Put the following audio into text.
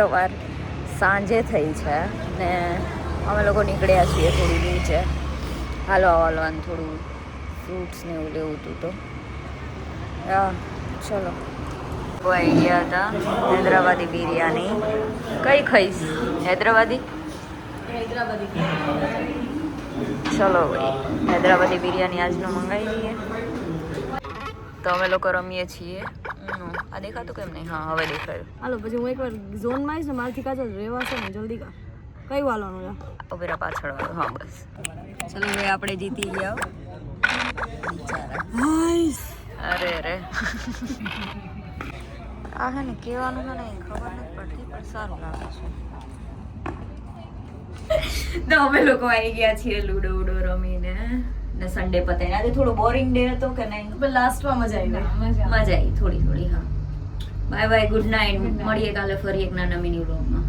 સવાર સાંજે થઈ છે ને અમે લોકો નીકળ્યા છીએ થોડું દૂર છે હાલવા વાલવાનું થોડું ફ્રૂટ્સ ને એવું લેવું હતું તો ચલો આવી ગયા હતા હૈદરાબાદી બિરયાની કઈ ખાઈશ હૈદરાબાદી ચલો ભાઈ હૈદરાબાદી બિરયાની આજનું મંગાવી દઈએ તો અમે લોકો રમીએ છીએ આ દેખાતું કેમ નહીં હા હવે દેખાયું હાલો પછી હું એકવાર ઝોનમાં આવીશ ને મારથી કાચો રહેવાશે ને જલ્દી કઈ વાળવાનું છે ઉભેરા પાછળ વાળો હા બસ ચલો ભાઈ આપણે જીતી ગયા અરે અરે આ હે ને કહેવાનું છે ને ખબર નથી પડતી પણ સારું લાગે છે તો અમે લોકો આવી ગયા છીએ લૂડો ઉડો રમીને ને સન્ડે પતાવીને આજે થોડું બોરિંગ ડે હતો કે નહીં લાસ્ટમાં મજા આવી મજા આવી થોડી થોડી હા બાય બાય ગુડ નાઇટ મળીએ કાલે ફરી એક નાના મિની વ્લોગમાં